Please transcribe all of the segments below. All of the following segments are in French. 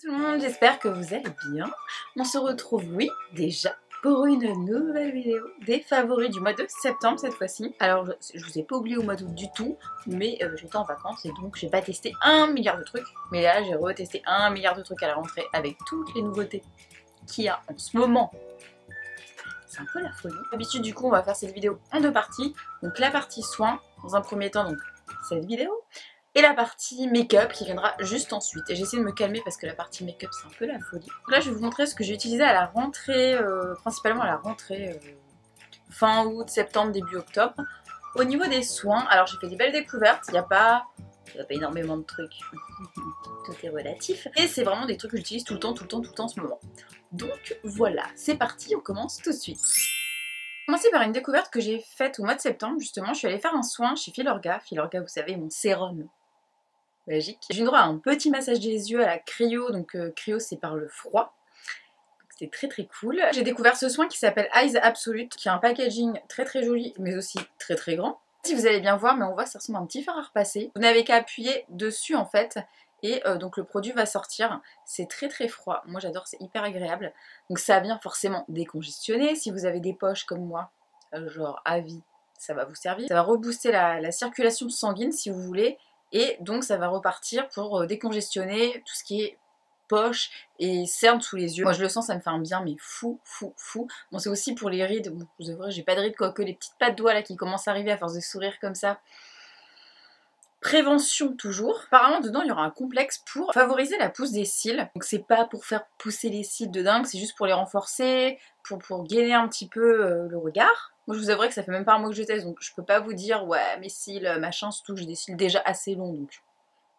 Tout le monde, j'espère que vous allez bien. On se retrouve, oui, déjà pour une nouvelle vidéo des favoris du mois de septembre cette fois-ci. Alors je vous ai pas oublié au mois d'août du tout, mais j'étais en vacances et donc j'ai pas testé 1 milliard de trucs. Mais là j'ai retesté 1 milliard de trucs à la rentrée avec toutes les nouveautés qu'il y a en ce moment. C'est un peu la folie. D'habitude du coup on va faire cette vidéo en deux parties. Donc la partie soins dans un premier temps, donc cette vidéo. Et la partie make-up qui viendra juste ensuite. Et j'essaie de me calmer parce que la partie make-up c'est un peu la folie. Donc là je vais vous montrer ce que j'ai utilisé à la rentrée, principalement à la rentrée fin août, septembre, début octobre. Au niveau des soins, alors j'ai fait des belles découvertes, il n'y a pas énormément de trucs, tout est relatif. Et c'est vraiment des trucs que j'utilise tout le temps en ce moment. Donc voilà, c'est parti, on commence tout de suite. Je vais commencer par une découverte que j'ai faite au mois de septembre justement. Je suis allée faire un soin chez Filorga. Filorga, vous savez, mon sérum magique. J'ai eu droit à un petit massage des yeux à la cryo, donc cryo c'est par le froid. C'était très très cool. J'ai découvert ce soin qui s'appelle Eyes Absolute, qui a un packaging très très joli, mais aussi très très grand. Si vous allez bien voir, mais on voit que ça ressemble à un petit fer à repasser. Vous n'avez qu'à appuyer dessus en fait, et donc le produit va sortir. C'est très très froid, moi j'adore, c'est hyper agréable. Donc ça vient forcément décongestionner. Si vous avez des poches comme moi, genre à vie, ça va vous servir. Ça va rebooster la circulation sanguine si vous voulez. Et donc ça va repartir pour décongestionner tout ce qui est poche et cernes sous les yeux. Moi je le sens, ça me fait un bien mais fou. Bon c'est aussi pour les rides, bon c'est vrai j'ai pas de rides quoique les petites pattes de doigts là qui commencent à arriver à force de sourire comme ça. Prévention toujours. Apparemment dedans il y aura un complexe pour favoriser la pousse des cils. Donc c'est pas pour faire pousser les cils de dingue, c'est juste pour les renforcer, pour gainer un petit peu le regard. Moi je vous avouerai que ça fait même pas un mois que je teste, donc je peux pas vous dire ouais mes cils machin, surtout que j'ai des cils déjà assez longs donc.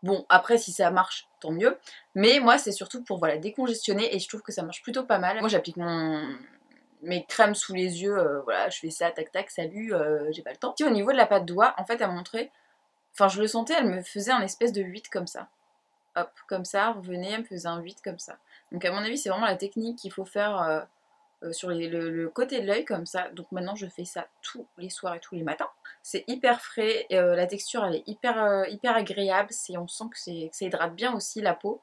Bon après si ça marche tant mieux, mais moi c'est surtout pour voilà décongestionner et je trouve que ça marche plutôt pas mal. Moi j'applique mes crèmes sous les yeux, voilà je fais ça tac tac salut, j'ai pas le temps. Puis au niveau de la patte doigt, en fait elle montrait, enfin je le sentais, elle me faisait un espèce de 8 comme ça. Hop, comme ça, revenez, elle me faisait un 8 comme ça. Donc à mon avis c'est vraiment la technique qu'il faut faire sur le côté de l'œil comme ça. Donc maintenant je fais ça tous les soirs et tous les matins. C'est hyper frais, la texture elle est hyper agréable, on sent que ça hydrate bien aussi la peau.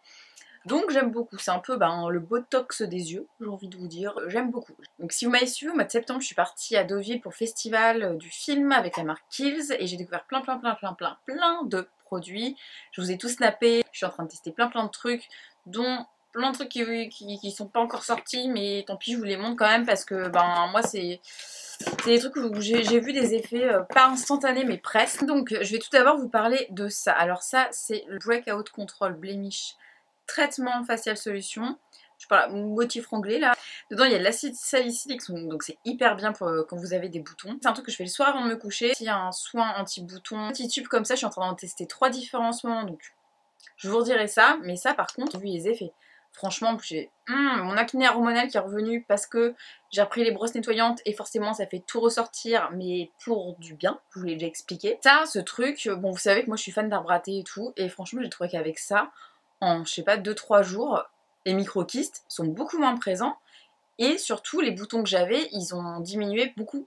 Donc j'aime beaucoup, c'est un peu le botox des yeux, j'ai envie de vous dire, j'aime beaucoup. Donc si vous m'avez suivi au mois de septembre, je suis partie à Deauville pour le festival du film avec la marque Kiehl's et j'ai découvert plein de produits. Je vous ai tous snappé, je suis en train de tester plein de trucs, dont plein de trucs qui sont pas encore sortis, mais tant pis je vous les montre quand même parce que moi c'est des trucs où j'ai vu des effets pas instantanés mais presque. Donc je vais tout d'abord vous parler de ça. Alors ça c'est le Breakout Control Blemish Traitement Facial Solution. Je parle motif anglais là. Dedans il y a de l'acide salicylique, donc c'est hyper bien pour quand vous avez des boutons. C'est un truc que je fais le soir avant de me coucher. Il y a un soin anti-bouton, petit tube comme ça, je suis en train d'en tester 3 différents en ce moment, donc je vous redirai ça. Mais ça par contre, vu les effets, franchement j'ai mon acné hormonal qui est revenu parce que j'ai repris les brosses nettoyantes et forcément ça fait tout ressortir, mais pour du bien, je vous l'ai déjà expliqué. Ça, ce truc, bon vous savez que moi je suis fan d'arbre à thé et tout, et franchement j'ai trouvé qu'avec ça, en je sais pas 2-3 jours, les micro-kystes sont beaucoup moins présents et surtout les boutons que j'avais ils ont diminué beaucoup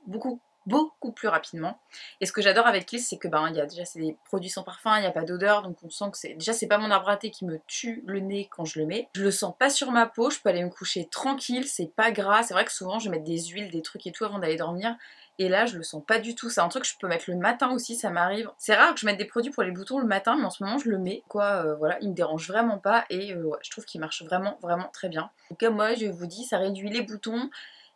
plus rapidement. Et ce que j'adore avec Kiehl's c'est que il y a déjà c'est des produits sans parfum, il n'y a pas d'odeur, donc on sent que c'est pas mon arbre à thé qui me tue le nez quand je le mets. Je le sens pas sur ma peau, je peux aller me coucher tranquille, c'est pas gras. C'est vrai que souvent je mets des huiles, des trucs et tout avant d'aller dormir. Et là, je le sens pas du tout. C'est un truc que je peux mettre le matin aussi, ça m'arrive. C'est rare que je mette des produits pour les boutons le matin, mais en ce moment, je le mets. Voilà, il me dérange vraiment pas et ouais, je trouve qu'il marche vraiment très bien. Donc moi, je vous dis, ça réduit les boutons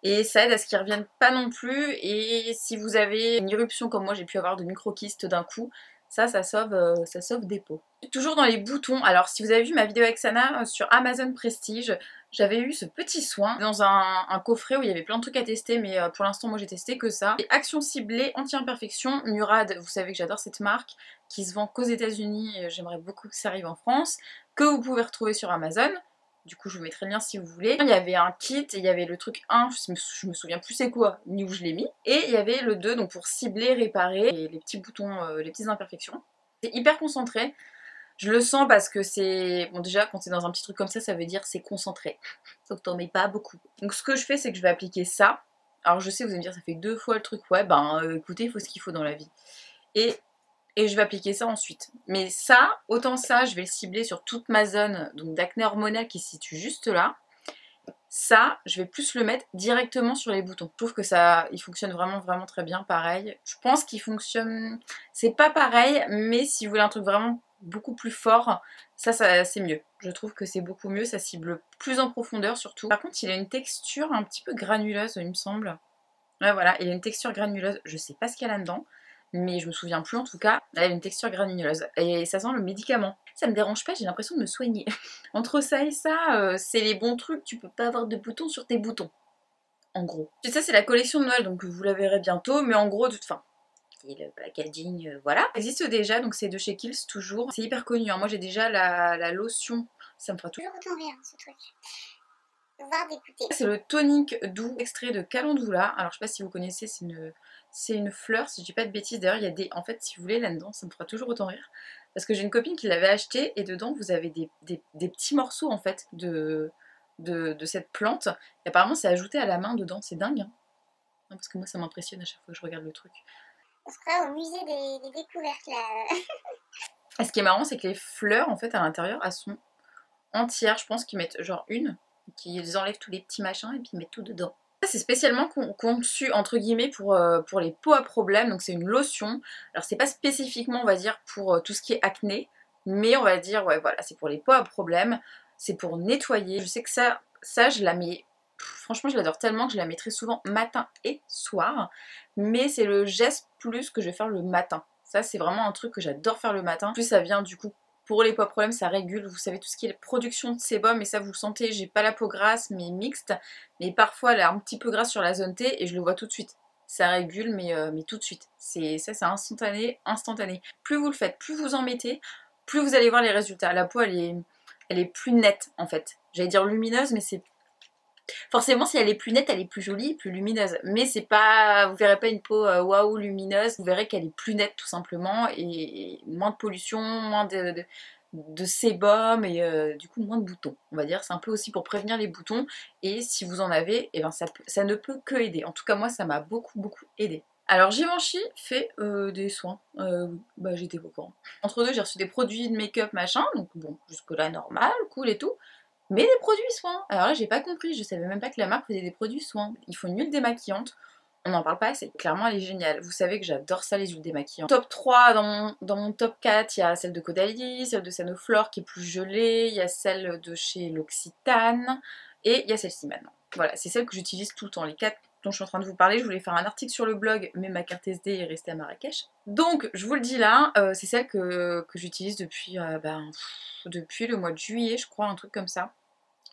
et ça aide à ce qu'ils reviennent pas non plus. Et si vous avez une éruption comme moi, j'ai pu avoir de micro-kystes d'un coup, ça sauve des peaux. Toujours dans les boutons, alors si vous avez vu ma vidéo avec Sana sur Amazon Prestige, j'avais eu ce petit soin dans un coffret où il y avait plein de trucs à tester, mais pour l'instant moi j'ai testé que ça. Et action ciblée anti-imperfection, Murad, vous savez que j'adore cette marque, qui se vend qu'aux États-Unis, j'aimerais beaucoup que ça arrive en France, que vous pouvez retrouver sur Amazon. Du coup je vous mettrai le lien si vous voulez. Il y avait un kit, et il y avait le truc 1, je me souviens plus c'est quoi, ni où je l'ai mis. Et il y avait le 2, donc pour cibler, réparer les petits boutons, les petites imperfections. C'est hyper concentré. Je le sens parce que c'est... Bon déjà quand c'est dans un petit truc comme ça veut dire c'est concentré. Donc t'en mets pas beaucoup. Donc ce que je fais c'est que je vais appliquer ça. Alors je sais vous allez me dire ça fait 2 fois le truc. Ouais écoutez il faut ce qu'il faut dans la vie. Et et je vais appliquer ça ensuite. Mais ça, autant ça, je vais le cibler sur toute ma zone donc d'acné hormonal qui se situe juste là. Ça, je vais plus le mettre directement sur les boutons. Je trouve que ça, il fonctionne vraiment très bien, pareil. Je pense qu'il fonctionne... C'est pas pareil, mais si vous voulez un truc vraiment beaucoup plus fort, ça c'est mieux. Je trouve que c'est beaucoup mieux, ça cible plus en profondeur surtout. Par contre, il a une texture un petit peu granuleuse, il me semble. Ouais, voilà, il a une texture granuleuse, je sais pas ce qu'il y a là-dedans, mais je me souviens plus en tout cas. Il a une texture granuleuse et ça sent le médicament. Ça me dérange pas, j'ai l'impression de me soigner. Entre ça et ça, c'est les bons trucs, tu peux pas avoir de boutons sur tes boutons. En gros. Et ça c'est la collection de Noël, donc vous la verrez bientôt, mais en gros, de toute fin. Et le packaging, voilà. Ça existe déjà, donc c'est de chez Kiehl's toujours. C'est hyper connu, hein. Moi j'ai déjà la lotion, ça me fera toujours autant rire ce truc. Voir d'écouter. C'est le tonique doux extrait de calendula. Alors je sais pas si vous connaissez, c'est une fleur, si je dis pas de bêtises. D'ailleurs il y a des... En fait si vous voulez là-dedans, ça me fera toujours autant rire. Parce que j'ai une copine qui l'avait acheté et dedans vous avez des petits morceaux en fait de cette plante. Et apparemment c'est ajouté à la main dedans, c'est dingue. Hein. Non, parce que moi ça m'impressionne à chaque fois que je regarde le truc. On sera au musée des découvertes là. Et ce qui est marrant c'est que les fleurs en fait à l'intérieur elles sont entières. Je pense qu'ils mettent genre une, qu'ils enlèvent tous les petits machins et puis ils mettent tout dedans. Ça c'est spécialement conçu entre guillemets pour les peaux à problème, donc c'est une lotion. Alors c'est pas spécifiquement on va dire pour tout ce qui est acné, mais on va dire ouais voilà c'est pour les peaux à problème, c'est pour nettoyer. Je sais que ça je la mets, franchement je l'adore tellement que je la mets très souvent matin et soir, mais c'est le geste plus que je vais faire le matin. Ça c'est vraiment un truc que j'adore faire le matin, plus ça vient du coup pour les peaux à problème, ça régule, vous savez tout ce qui est production de sébum et ça vous le sentez, j'ai pas la peau grasse mais mixte, mais parfois elle est un petit peu grasse sur la zone T et je le vois tout de suite. Ça régule mais tout de suite. Ça c'est instantané. Plus vous le faites, plus vous en mettez, plus vous allez voir les résultats. La peau elle est plus nette en fait. J'allais dire lumineuse mais c'est... Forcément si elle est plus nette, elle est plus jolie, plus lumineuse. Mais c'est pas... Vous verrez pas une peau waouh lumineuse, vous verrez qu'elle est plus nette tout simplement et moins de pollution, moins de sébum et du coup moins de boutons. On va dire c'est un peu aussi pour prévenir les boutons et si vous en avez, eh ben ça ne peut que aider. En tout cas moi ça m'a beaucoup aidé. Alors Givenchy fait des soins, bah j'étais pas au courant. Entre deux j'ai reçu des produits de make-up machin, donc bon jusque là normal, cool et tout. Mais des produits soins. Alors là j'ai pas compris, je savais même pas que la marque faisait des produits soins. Ils font une huile démaquillante. On n'en parle pas assez. Clairement elle est géniale. Vous savez que j'adore ça les huiles démaquillantes. Top 3, dans mon top 4, il y a celle de Caudalie, celle de Sanoflore qui est plus gelée, il y a celle de chez L'Occitane et il y a celle-ci maintenant. Voilà, c'est celle que j'utilise tout le temps. Les 4 dont je suis en train de vous parler, je voulais faire un article sur le blog, mais ma carte SD est restée à Marrakech. Donc je vous le dis là, c'est celle que j'utilise depuis, depuis le mois de juillet je crois, un truc comme ça.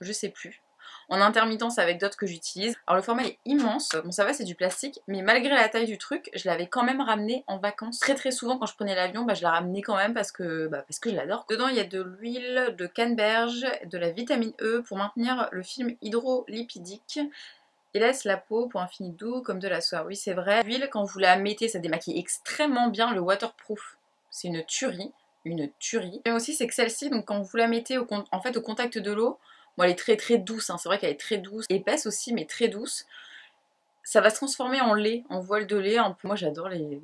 Je sais plus. En intermittence avec d'autres que j'utilise. Alors le format est immense, bon ça va c'est du plastique, mais malgré la taille du truc, je l'avais quand même ramené en vacances. Très souvent quand je prenais l'avion, je la ramenais quand même parce que je l'adore. Dedans il y a de l'huile de canneberge, de la vitamine E pour maintenir le film hydrolipidique et laisse la peau pour un fini doux comme de la soie. Oui c'est vrai, l'huile quand vous la mettez ça démaquille extrêmement bien, le waterproof. C'est une tuerie. Mais aussi c'est que celle-ci, donc quand vous la mettez au contact de l'eau, bon, elle est très douce, hein. C'est vrai qu'elle est très douce, épaisse aussi, mais très douce. Ça va se transformer en lait, en voile de lait. Un peu. Moi j'adore les...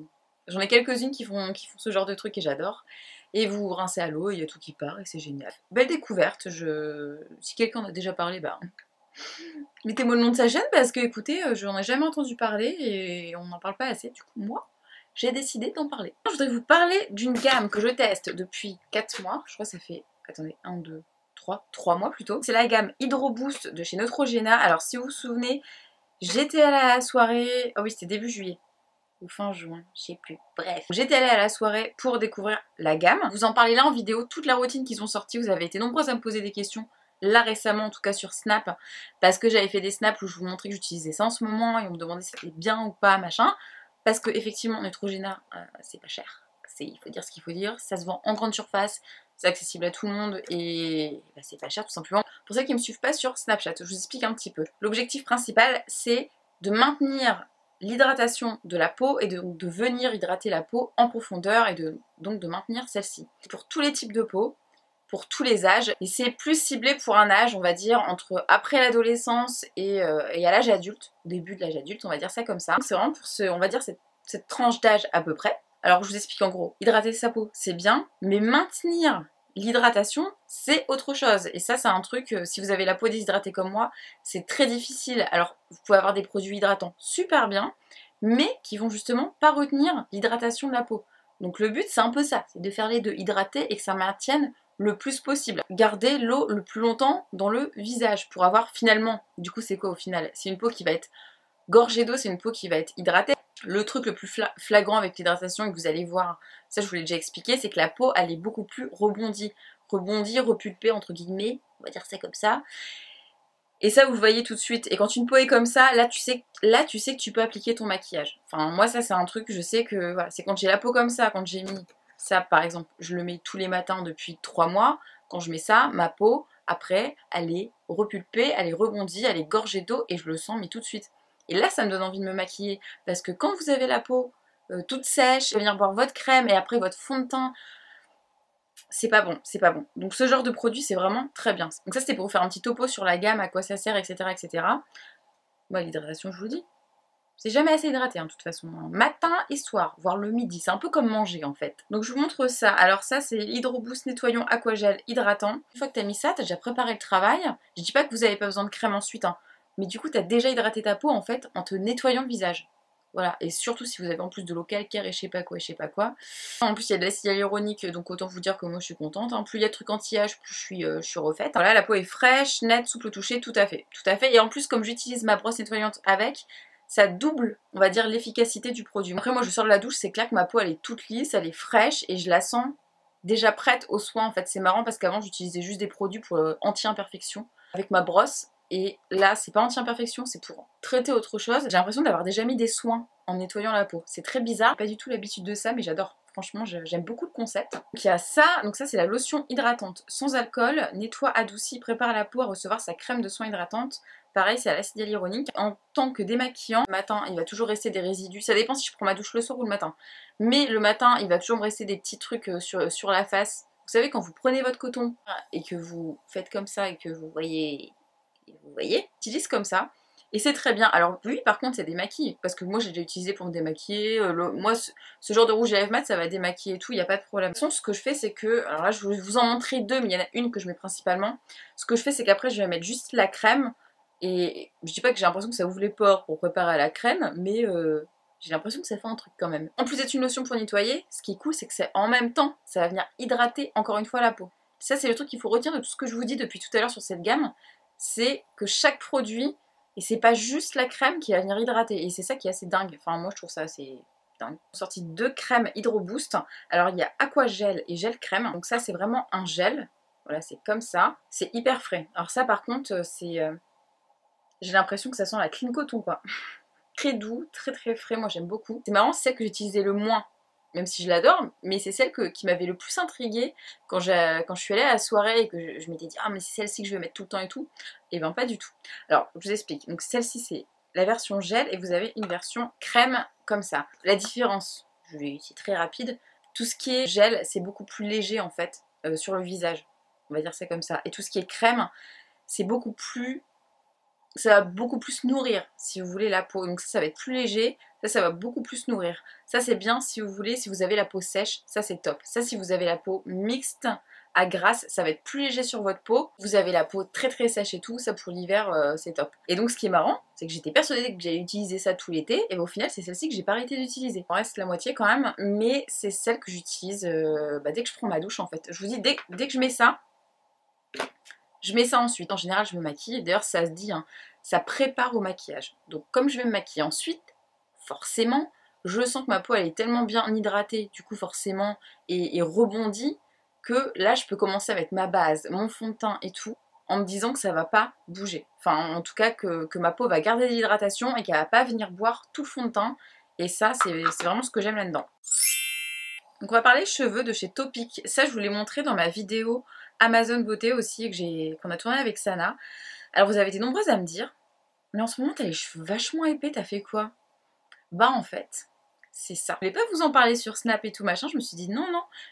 J'en ai quelques-unes qui font ce genre de truc et j'adore. Et vous rincez à l'eau, il y a tout qui part et c'est génial. Belle découverte, si quelqu'un en a déjà parlé, mettez-moi le nom de sa chaîne parce que écoutez, je n'en ai jamais entendu parler et on n'en parle pas assez. Du coup, moi, j'ai décidé d'en parler. Je voudrais vous parler d'une gamme que je teste depuis 4 mois. Je crois que ça fait, attendez, 1, 2, 3 mois plutôt. C'est la gamme Hydro Boost de chez Neutrogena. Alors si vous vous souvenez, j'étais allée à la soirée, oh oui c'était début juillet ou fin juin, je sais plus, bref. J'étais allée à la soirée pour découvrir la gamme. Vous en parlez là en vidéo, toute la routine qu'ils ont sortie, vous avez été nombreuses à me poser des questions. Là récemment en tout cas sur Snap, parce que j'avais fait des snaps où je vous montrais que j'utilisais ça en ce moment et on me demandait si c'était bien ou pas machin. Parce que effectivement Neutrogena c'est pas cher. Il faut dire ce qu'il faut dire, ça se vend en grande surface, c'est accessible à tout le monde et c'est pas cher tout simplement. Pour celles qui ne me suivent pas sur Snapchat, je vous explique un petit peu. L'objectif principal c'est de maintenir l'hydratation de la peau et de venir hydrater la peau en profondeur et donc de maintenir celle-ci. Pour tous les types de peau, pour tous les âges, et c'est plus ciblé pour un âge on va dire entre après l'adolescence et à l'âge adulte, au début de l'âge adulte on va dire ça comme ça. C'est vraiment pour on va dire cette tranche d'âge à peu près. Alors je vous explique en gros, hydrater sa peau c'est bien, mais maintenir l'hydratation c'est autre chose. Et ça c'est un truc, si vous avez la peau déshydratée comme moi, c'est très difficile. Alors vous pouvez avoir des produits hydratants super bien, mais qui vont justement pas retenir l'hydratation de la peau. Donc le but c'est un peu ça, c'est de faire les deux, hydrater et que ça maintienne le plus possible. Garder l'eau le plus longtemps dans le visage pour avoir finalement, du coup c'est quoi au final? C'est une peau qui va être gorgée d'eau, c'est une peau qui va être hydratée. Le truc le plus flagrant avec l'hydratation et que vous allez voir, ça je vous l'ai déjà expliqué, c'est que la peau elle est beaucoup plus rebondie, repulpée entre guillemets, on va dire ça comme ça. Et ça vous le voyez tout de suite. Et quand une peau est comme ça, là tu sais que tu peux appliquer ton maquillage. Enfin moi ça c'est un truc, je sais que voilà, c'est quand j'ai la peau comme ça, quand j'ai mis ça par exemple, je le mets tous les matins depuis 3 mois, quand je mets ça, ma peau après elle est repulpée, elle est rebondie, elle est gorgée d'eau et je le sens mais tout de suite. Et là ça me donne envie de me maquiller parce que quand vous avez la peau toute sèche, venir boire votre crème et après votre fond de teint, c'est pas bon, c'est pas bon. Donc ce genre de produit c'est vraiment très bien. Donc ça c'était pour vous faire un petit topo sur la gamme, à quoi ça sert, etc. etc. Moi l'hydratation je vous le dis, c'est jamais assez hydraté de toute façon. Matin et soir, voire le midi, c'est un peu comme manger en fait. Donc je vous montre ça. Alors ça c'est Hydro Boost nettoyant aquagel hydratant. Une fois que tu as mis ça, tu as déjà préparé le travail. Je dis pas que vous n'avez pas besoin de crème ensuite, mais du coup tu as déjà hydraté ta peau en fait en te nettoyant le visage. Voilà, et surtout si vous avez en plus de l'eau calcaire et je sais pas quoi, je sais pas quoi. En plus il y a de l'acide hyaluronique, donc autant vous dire que moi je suis contente. Plus il y a de trucs anti-âge, plus je suis refaite. Voilà, la peau est fraîche, nette, souple au toucher, tout à fait. Tout à fait, et en plus comme j'utilise ma brosse nettoyante avec, ça double, on va dire, l'efficacité du produit. Après moi je sors de la douche, c'est clair que ma peau elle est toute lisse, elle est fraîche et je la sens déjà prête aux soins en fait. C'est marrant parce qu'avant j'utilisais juste des produits pour anti-imperfection avec ma brosse. Et là, c'est pas anti-imperfection, c'est pour traiter autre chose. J'ai l'impression d'avoir déjà mis des soins en nettoyant la peau. C'est très bizarre, j'ai pas du tout l'habitude de ça, mais j'adore. Franchement, j'aime beaucoup le concept. Donc il y a ça, donc ça c'est la lotion hydratante sans alcool, nettoie, adoucit, prépare la peau à recevoir sa crème de soin hydratante. Pareil, c'est à l'acide hyaluronique. En tant que démaquillant, le matin, il va toujours rester des résidus. Ça dépend si je prends ma douche le soir ou le matin. Mais le matin, il va toujours me rester des petits trucs sur la face. Vous savez, quand vous prenez votre coton et que vous faites comme ça et que vous voyez, j'utilise comme ça. Et c'est très bien. Alors oui, par contre, c'est démaquille. Parce que moi, j'ai déjà utilisé pour me démaquiller. Moi, ce genre de rouge à lèvres mat, ça va démaquiller et tout, il n'y a pas de problème. De toute façon, ce que je fais, c'est que... Alors là, je vais vous en montrer deux, mais il y en a une que je mets principalement. Ce que je fais, c'est qu'après, je vais mettre juste la crème. Et je dis pas que j'ai l'impression que ça ouvre les pores pour préparer à la crème, mais j'ai l'impression que ça fait un truc quand même. En plus d'être une lotion pour nettoyer, ce qui est cool, c'est que c'est en même temps, ça va venir hydrater encore une fois la peau. Ça, c'est le truc qu'il faut retenir de tout ce que je vous dis depuis tout à l'heure sur cette gamme. C'est que chaque produit, et c'est pas juste la crème qui va venir hydrater, et c'est ça qui est assez dingue, enfin moi je trouve ça assez dingue. Ils ont sorti 2 crèmes Hydro Boost, alors il y a Aqua Gel et Gel Crème, donc ça c'est vraiment un gel, voilà c'est comme ça, c'est hyper frais. Alors ça par contre c'est, j'ai l'impression que ça sent la clean coton quoi, très doux, très très frais, moi j'aime beaucoup. C'est marrant, c'est celle que j'utilisais le moins, même si je l'adore, mais c'est celle qui m'avait le plus intriguée quand je suis allée à la soirée et que je m'étais dit ah mais c'est celle-ci que je vais mettre tout le temps et tout. Et ben pas du tout. Alors je vous explique, donc celle-ci c'est la version gel et vous avez une version crème comme ça. La différence, je vais c'est très rapide, tout ce qui est gel c'est beaucoup plus léger en fait sur le visage, on va dire ça comme ça. Et tout ce qui est crème c'est beaucoup plus... ça va beaucoup plus nourrir si vous voulez la peau, donc ça va être plus léger, ça va beaucoup plus nourrir. Ça c'est bien si vous voulez, si vous avez la peau sèche, ça c'est top. Ça si vous avez la peau mixte à grasse, ça va être plus léger sur votre peau. Vous avez la peau très très sèche et tout, ça pour l'hiver c'est top. Et donc ce qui est marrant, c'est que j'étais persuadée que j'allais utiliser ça tout l'été, et au final c'est celle-ci que j'ai pas arrêté d'utiliser. Il en reste la moitié quand même, mais c'est celle que j'utilise dès que je prends ma douche en fait. Je vous dis, dès que je mets ça, je mets ça ensuite. En général, je me maquille. D'ailleurs, ça se dit, ça prépare au maquillage. Donc, comme je vais me maquiller ensuite, forcément, je sens que ma peau, elle est tellement bien hydratée, du coup, forcément, et rebondie, que là, je peux commencer à mettre ma base, mon fond de teint et tout, en me disant que ça va pas bouger. Enfin, en tout cas, que ma peau va garder de l'hydratation et qu'elle va pas venir boire tout le fond de teint. Et ça, c'est vraiment ce que j'aime là-dedans. Donc on va parler cheveux de chez Topic. Ça je vous l'ai montré dans ma vidéo Amazon Beauté aussi qu'on a tourné avec Sana. Alors vous avez été nombreuses à me dire, mais en ce moment t'as les cheveux vachement épais, t'as fait quoi? Bah en fait, c'est ça. Je voulais pas vous en parler sur Snap et tout machin, je me suis dit non,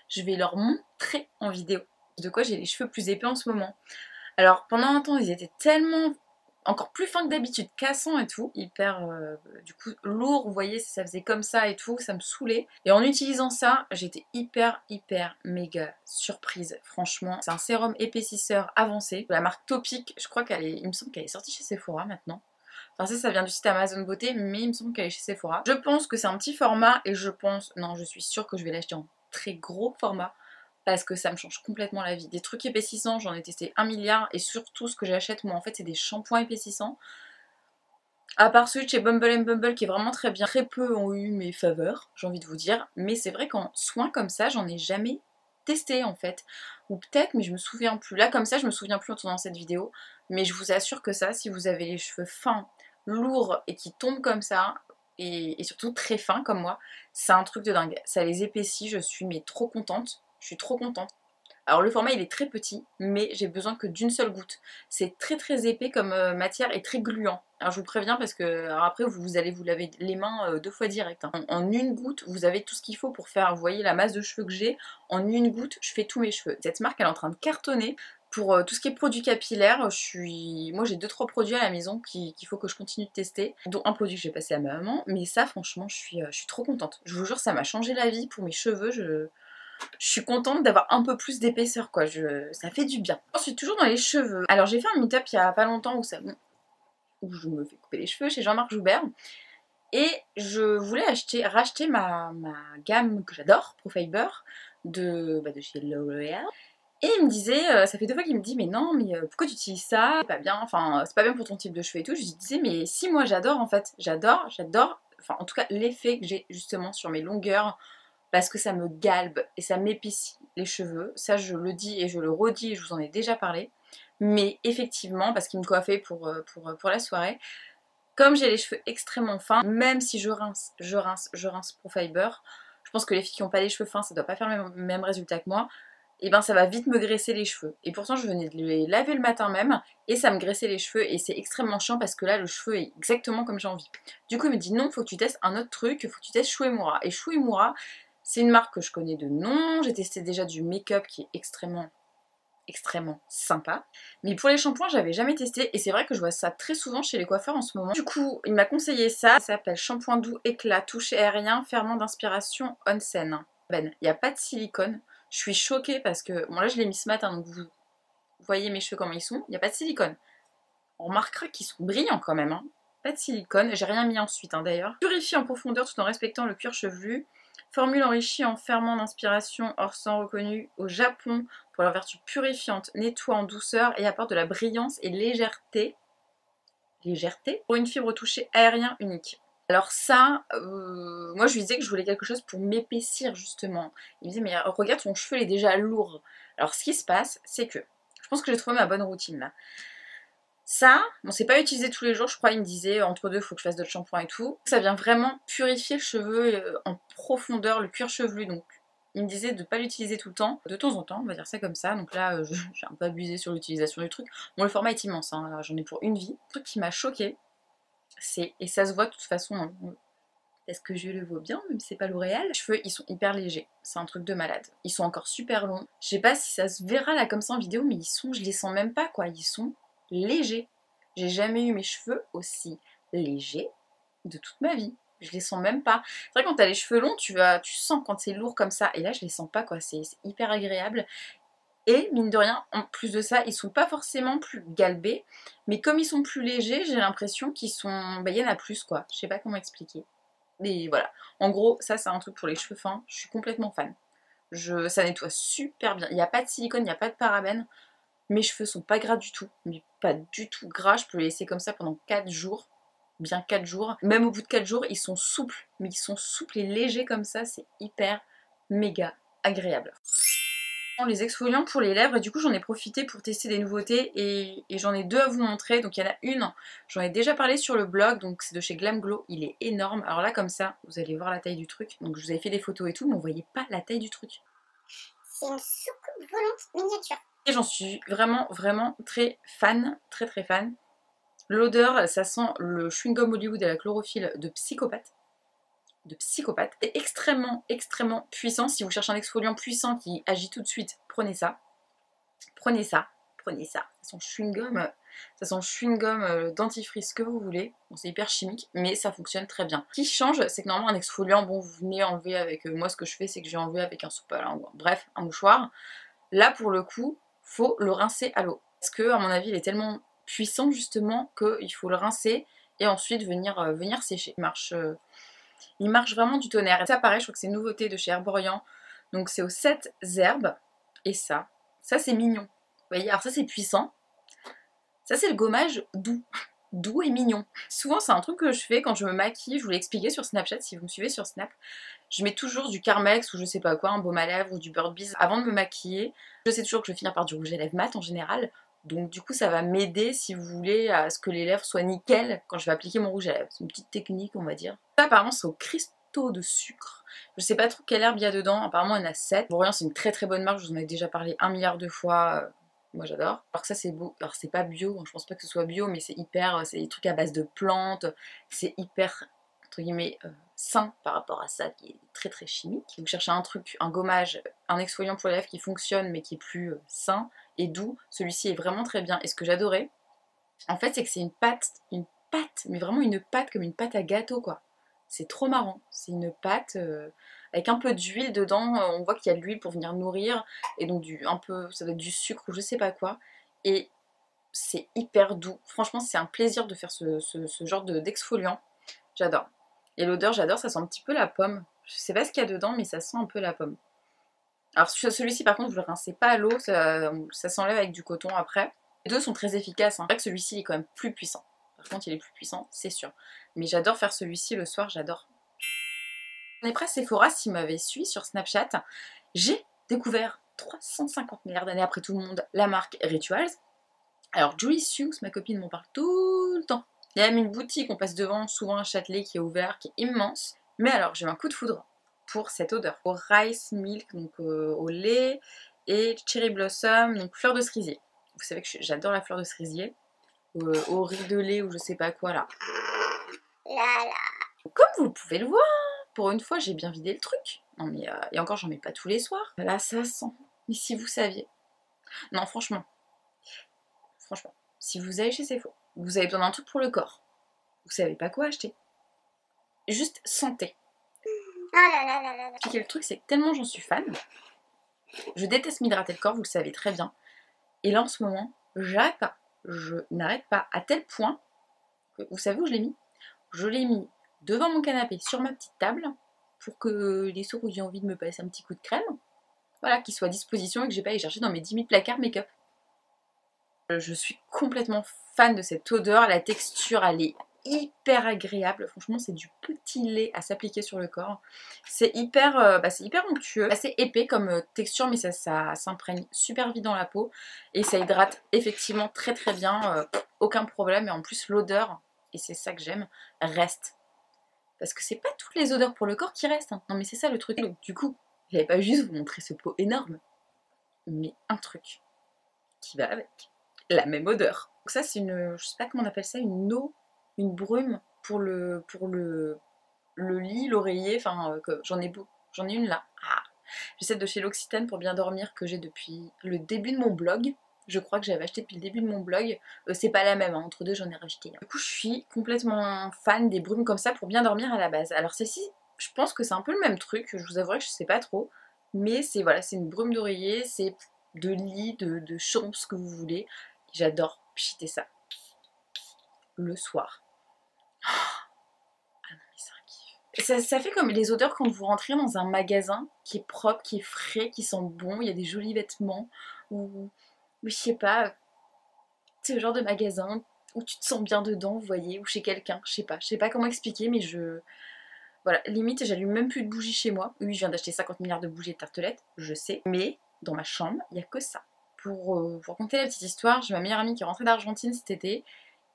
je vais leur montrer en vidéo de quoi j'ai les cheveux plus épais en ce moment. Alors pendant un temps ils étaient tellement encore plus fin que d'habitude, cassant et tout, hyper du coup lourd, vous voyez, ça faisait comme ça et tout, ça me saoulait. Et en utilisant ça, j'étais hyper méga surprise, franchement. C'est un sérum épaississeur avancé, de la marque Topic, je crois qu'elle est, il me semble qu'elle est sortie chez Sephora maintenant. Enfin ça vient du site Amazon Beauté, mais il me semble qu'elle est chez Sephora. Je pense que c'est un petit format et je suis sûre que je vais l'acheter en très gros format. Parce que ça me change complètement la vie. Des trucs épaississants, j'en ai testé 1 milliard et surtout ce que j'achète moi en fait c'est des shampoings épaississants. À part celui de chez Bumble Bumble qui est vraiment très bien, très peu ont eu mes faveurs, j'ai envie de vous dire. Mais c'est vrai qu'en soins comme ça, j'en ai jamais testé en fait. Ou peut-être, mais je me souviens plus. Là comme ça, je me souviens plus en tournant cette vidéo. Mais je vous assure que ça, si vous avez les cheveux fins, lourds et qui tombent comme ça, et surtout très fins comme moi, c'est un truc de dingue. Ça les épaissit, je suis mais trop contente. Je suis trop contente. Alors le format il est très petit, mais j'ai besoin que d'une seule goutte. C'est très épais comme matière et très gluant. Alors je vous préviens parce que alors après vous allez vous laver les mains 2 fois direct. Hein. En une goutte, vous avez tout ce qu'il faut pour faire, vous voyez la masse de cheveux que j'ai. En une goutte, je fais tous mes cheveux. Cette marque elle est en train de cartonner. Pour tout ce qui est produits capillaires, moi j'ai 2-3 produits à la maison qu'il faut que je continue de tester, dont un produit que j'ai passé à ma maman, mais ça franchement je suis trop contente. Je vous jure ça m'a changé la vie pour mes cheveux, je suis contente d'avoir un peu plus d'épaisseur quoi, ça fait du bien. Ensuite toujours dans les cheveux, alors j'ai fait un meet-up il y a pas longtemps où je me fais couper les cheveux chez Jean-Marc Joubert et je voulais racheter ma gamme que j'adore, Pro Fiber, de chez L'Oréal. Et il me disait, ça fait 2 fois qu'il me dit mais non mais pourquoi tu utilises ça, c'est pas bien, enfin c'est pas bien pour ton type de cheveux et tout. Je lui disais mais si moi j'adore en fait, j'adore, enfin en tout cas l'effet que j'ai justement sur mes longueurs, parce que ça me galbe et ça m'épaissit les cheveux. Ça je le dis et je le redis et je vous en ai déjà parlé. Mais effectivement, parce qu'il me coiffait pour la soirée, comme j'ai les cheveux extrêmement fins, même si je rince Pro Fiber, je pense que les filles qui n'ont pas les cheveux fins, ça doit pas faire le même résultat que moi, et ben ça va vite me graisser les cheveux. Et pourtant je venais de les laver le matin même, et ça me graissait les cheveux, et c'est extrêmement chiant parce que là le cheveu est exactement comme j'ai envie. Du coup il me dit non, faut que tu testes un autre truc, faut que tu testes Shu Uemura. Et Shu Uemura, c'est une marque que je connais de nom, j'ai testé déjà du make-up qui est extrêmement sympa. Mais pour les shampoings, j'avais jamais testé et c'est vrai que je vois ça très souvent chez les coiffeurs en ce moment. Du coup, il m'a conseillé ça. Ça s'appelle Shampoing doux éclat, toucher aérien, ferment d'inspiration onsen. Ben, il n'y a pas de silicone. Je suis choquée parce que, bon là je l'ai mis ce matin, donc vous voyez mes cheveux comment ils sont. Il n'y a pas de silicone. On remarquera qu'ils sont brillants quand même. Hein. Pas de silicone, j'ai rien mis ensuite d'ailleurs. Purifie en profondeur tout en respectant le cuir chevelu. Formule enrichie en ferment d'inspiration hors sang reconnu au Japon pour leur vertu purifiante, nettoie en douceur et apporte de la brillance et légèreté. Pour une fibre touchée aérien unique. Alors ça, moi je lui disais que je voulais quelque chose pour m'épaissir justement. Il me disait mais regarde ton cheveu il est déjà lourd. Alors ce qui se passe c'est que, je pense que j'ai trouvé ma bonne routine là. Ça, bon c'est pas utilisé tous les jours, je crois, il me disait entre deux faut que je fasse d'autres shampoings et tout. Ça vient vraiment purifier le cheveu en profondeur, le cuir chevelu, donc il me disait de pas l'utiliser tout le temps, de temps en temps, on va dire ça comme ça, donc là j'ai un peu abusé sur l'utilisation du truc. Bon le format est immense, hein, j'en ai pour une vie. Le truc qui m'a choqué, c'est, et ça se voit de toute façon, hein, est-ce que je le vois bien, même si c'est pas L'Oréal. Les cheveux ils sont hyper légers, c'est un truc de malade. Ils sont encore super longs, je sais pas si ça se verra là comme ça en vidéo, mais je les sens même pas quoi, ils sont légers. J'ai jamais eu mes cheveux aussi légers de toute ma vie. Je les sens même pas. C'est vrai quand t'as les cheveux longs, tu sens quand c'est lourd comme ça. Et là, je les sens pas quoi. C'est hyper agréable. Et mine de rien, en plus de ça, ils sont pas forcément plus galbés. Mais comme ils sont plus légers, j'ai l'impression qu'ils sont... Bah, il y en a plus quoi. Je sais pas comment expliquer. Mais voilà. En gros, ça c'est un truc pour les cheveux fins. Je suis complètement fan. Ça nettoie super bien. Il n'y a pas de silicone, il n'y a pas de parabènes. Mes cheveux sont pas gras du tout, mais pas du tout gras, je peux les laisser comme ça pendant 4 jours, bien 4 jours. Même au bout de 4 jours, ils sont souples, mais ils sont souples et légers comme ça, c'est hyper méga agréable. Les exfoliants pour les lèvres, et du coup j'en ai profité pour tester des nouveautés et j'en ai 2 à vous montrer. Donc il y en a une, j'en ai déjà parlé sur le blog, donc c'est de chez Glam Glow, il est énorme. Alors là comme ça, vous allez voir la taille du truc, donc je vous avais fait des photos et tout, mais vous voyez pas la taille du truc. C'est une soucoupe volante miniature. Et j'en suis vraiment très fan, très fan. L'odeur, ça sent le chewing-gum Hollywood à la chlorophylle de psychopathe. C'est extrêmement puissant. Si vous cherchez un exfoliant puissant qui agit tout de suite, prenez ça. Ça sent chewing-gum. Ça sent chewing-gum, dentifrice, ce que vous voulez. Bon, c'est hyper chimique, mais ça fonctionne très bien. Ce qui change, c'est que normalement un exfoliant, bon, vous venez enlever avec... moi, ce que je fais, c'est que j'ai enlevé avec un sopalin, hein, bref, un mouchoir. Là, pour le coup, faut le rincer à l'eau. Parce que, à mon avis, il est tellement puissant, justement, qu'il faut le rincer et ensuite venir sécher. Il marche vraiment du tonnerre. Et ça, pareil, je crois que c'est une nouveauté de chez Herborian. Donc, c'est aux 7 herbes. Et ça c'est mignon. Vous voyez, alors ça, c'est puissant. Ça, c'est le gommage doux. Doux et mignon. Souvent, c'est un truc que je fais quand je me maquille. Je vous l'ai expliqué sur Snapchat, si vous me suivez sur Snap. Je mets toujours du Carmex ou je sais pas quoi, un baume à lèvres ou du Bird Bees avant de me maquiller. Je sais toujours que je vais finir par du rouge à lèvres mat en général. Donc du coup, ça va m'aider, si vous voulez, à ce que les lèvres soient nickel quand je vais appliquer mon rouge à lèvres. C'est une petite technique, on va dire. Ça, apparemment, c'est au cristaux de sucre. Je sais pas trop quelle herbe il y a dedans. Apparemment, il y en a 7. Bon, rien, c'est une très très bonne marque. Je vous en ai déjà parlé 1 milliard de fois. Moi j'adore. Alors que ça c'est beau, alors c'est pas bio, je pense pas que ce soit bio, mais c'est hyper, c'est des trucs à base de plantes, c'est hyper, entre guillemets, sain par rapport à ça qui est très très chimique. Vous cherchez un truc, un gommage, un exfoliant pour les lèvres qui fonctionne mais qui est plus sain et doux, celui-ci est vraiment très bien. Et ce que j'adorais, en fait c'est que c'est une pâte, mais vraiment une pâte comme une pâte à gâteau quoi. C'est trop marrant, c'est une pâte avec un peu d'huile dedans, on voit qu'il y a de l'huile pour venir nourrir, et donc un peu, ça doit être du sucre ou je sais pas quoi, et c'est hyper doux. Franchement c'est un plaisir de faire ce genre d'exfoliant, j'adore. Et l'odeur j'adore, ça sent un petit peu la pomme, je sais pas ce qu'il y a dedans mais ça sent un peu la pomme. Alors celui-ci par contre vous le rincez pas à l'eau, ça s'enlève avec du coton après. Les deux sont très efficaces, hein. C'est vrai que celui-ci est quand même plus puissant. Par contre, il est plus puissant, c'est sûr. Mais j'adore faire celui-ci le soir, j'adore. On est près Sephora, si vous m'avez suivi sur Snapchat, j'ai découvert 350 milliards d'années après tout le monde la marque Rituals. Alors Julie Hughes, ma copine, m'en parle tout le temps. Il y a même une boutique, on passe devant, souvent un Châtelet qui est ouvert, qui est immense. Mais alors, j'ai eu un coup de foudre pour cette odeur. Au rice milk, donc au lait, et cherry blossom, donc fleur de cerisier. Vous savez que j'adore la fleur de cerisier. Au riz de lait ou je sais pas quoi là. Comme vous pouvez le voir, pour une fois j'ai bien vidé le truc. Non mais et encore j'en mets pas tous les soirs. Là ça sent. Mais si vous saviez. Non franchement, si vous allez chez Sephora, vous avez besoin d'un truc pour le corps. Vous savez pas quoi acheter. Juste sentez. Le truc c'est que tellement j'en suis fan. Je déteste m'hydrater le corps, vous le savez très bien. Et là en ce moment, j'arrête pas. Je n'arrête pas à tel point que, vous savez où je l'ai mis? Je l'ai mis devant mon canapé, sur ma petite table, pour que les soirs où j'ai envie de me passer un petit coup de crème, voilà, qu'il soit à disposition et que j'ai pas à aller chercher dans mes 10 000 placards make-up. Je suis complètement fan de cette odeur, la texture elle est hyper agréable, franchement c'est du petit lait à s'appliquer sur le corps. C'est hyper onctueux, assez épais comme texture mais ça s'imprègne super vite dans la peau et ça hydrate effectivement très très bien, aucun problème et en plus l'odeur, et c'est ça que j'aime, reste. Parce que c'est pas toutes les odeurs pour le corps qui restent, hein. Non mais c'est ça le truc. Donc du coup, j'allais pas juste vous montrer ce pot énorme, mais un truc qui va avec, la même odeur. Donc ça c'est une, je sais pas comment on appelle ça, une eau, une brume pour le lit, l'oreiller, enfin j'en ai une là. Ah. J'ai celle de chez L'Occitane pour bien dormir que j'ai depuis le début de mon blog. Je crois que j'avais acheté depuis le début de mon blog. C'est pas la même, hein. Entre deux j'en ai racheté. Du coup je suis complètement fan des brumes comme ça pour bien dormir à la base. Alors celle-ci, je pense que c'est un peu le même truc, je vous avouerai que je sais pas trop. Mais c'est voilà, c'est une brume d'oreiller, c'est de lit, de chambre, ce que vous voulez. J'adore pchiter ça le soir. Ah non mais c'est un kiff. Ça fait comme les odeurs quand vous rentrez dans un magasin qui est propre, qui est frais, qui sent bon, il y a des jolis vêtements, ou je sais pas, c'est le genre de magasin où tu te sens bien dedans, vous voyez, ou chez quelqu'un, je sais pas comment expliquer, mais voilà, limite j'allume même plus de bougies chez moi. Oui, je viens d'acheter 50 milliards de bougies et de tartelettes, je sais, mais dans ma chambre, il n'y a que ça. Pour vous raconter la petite histoire, j'ai ma meilleure amie qui est rentrée d'Argentine cet été,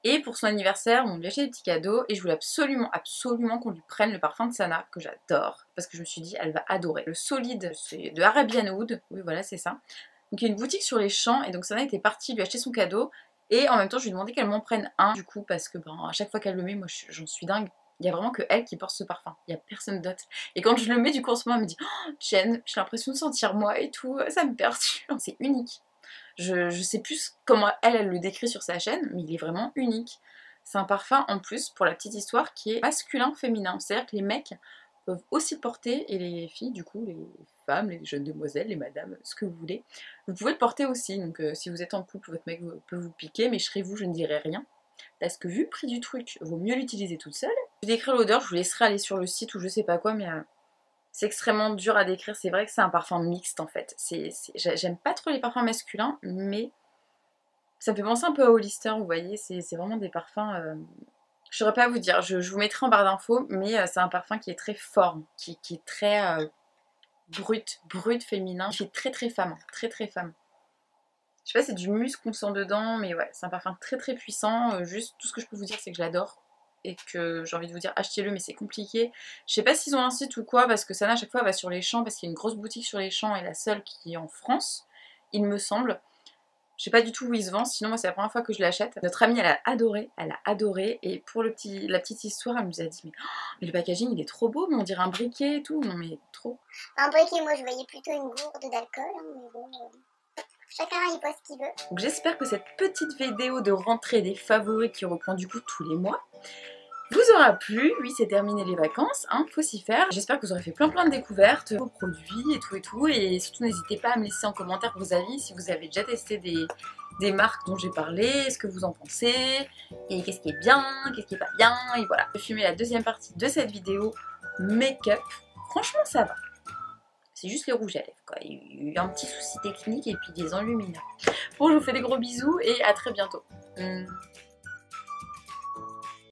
et pour son anniversaire, on lui a acheté des petits cadeaux, et je voulais absolument qu'on lui prenne le parfum de Sana, que j'adore, parce que je me suis dit, elle va adorer. Le solide, c'est de Arabian Wood, oui voilà, c'est ça. Donc il y a une boutique sur les champs, et donc Sana était partie lui acheter son cadeau, et en même temps je lui ai demandé qu'elle m'en prenne un, du coup, parce que à chaque fois qu'elle le met, moi j'en suis dingue. Il y a vraiment que elle qui porte ce parfum, il n'y a personne d'autre. Et quand je le mets, du coup en ce moment, elle me dit, oh Jen, j'ai l'impression de sentir moi et tout, ça me perturbe. C'est unique. Je sais plus comment elle le décrit sur sa chaîne, mais il est vraiment unique. C'est un parfum en plus, pour la petite histoire, qui est masculin-féminin. C'est-à-dire que les mecs peuvent aussi le porter, et les filles, du coup, les femmes, les jeunes demoiselles, les madames, ce que vous voulez, vous pouvez le porter aussi. Donc si vous êtes en couple, votre mec peut vous piquer, mais je serai vous, je ne dirai rien. Parce que vu le prix du truc, vaut mieux l'utiliser toute seule. Je vais décrire l'odeur, je vous laisserai aller sur le site ou je sais pas quoi, mais c'est extrêmement dur à décrire. C'est vrai que c'est un parfum mixte en fait. J'aime pas trop les parfums masculins, mais ça me fait penser un peu à Hollister, vous voyez. C'est vraiment des parfums... Je saurais pas vous dire, je vous mettrai en barre d'infos, mais c'est un parfum qui est très fort, qui est très brut féminin, qui est très femme, très femme. Je sais pas, c'est du musc qu'on sent dedans, mais ouais, c'est un parfum très puissant. Juste, tout ce que je peux vous dire, c'est que je l'adore. Et que j'ai envie de vous dire, achetez-le, mais c'est compliqué. Je sais pas s'ils ont un site ou quoi, parce que Sana, à chaque fois, elle va sur les champs, parce qu'il y a une grosse boutique sur les champs, et la seule qui est en France, il me semble. Je sais pas du tout où il se vend, sinon moi c'est la première fois que je l'achète. Notre amie elle a adoré, et pour la petite histoire, elle nous a dit mais le packaging il est trop beau, mais on dirait un briquet et tout. Non mais trop. Un briquet, moi je voyais plutôt une gourde d'alcool, hein, mais bon... Chacun il voit ce qu'il veut. Donc j'espère que cette petite vidéo de rentrée des favoris qui reprend du coup tous les mois vous aura plu. Oui, c'est terminé les vacances, hein, faut s'y faire. J'espère que vous aurez fait plein de découvertes, vos produits et tout. Et surtout n'hésitez pas à me laisser en commentaire vos avis si vous avez déjà testé des marques dont j'ai parlé, ce que vous en pensez, et qu'est-ce qui est bien, qu'est-ce qui est pas bien, et voilà. Je vais filmer la deuxième partie de cette vidéo make-up. Franchement ça va. C'est juste les rouges à lèvres quoi. Il y a eu un petit souci technique et puis des enlumineurs. Bon, je vous fais des gros bisous et à très bientôt.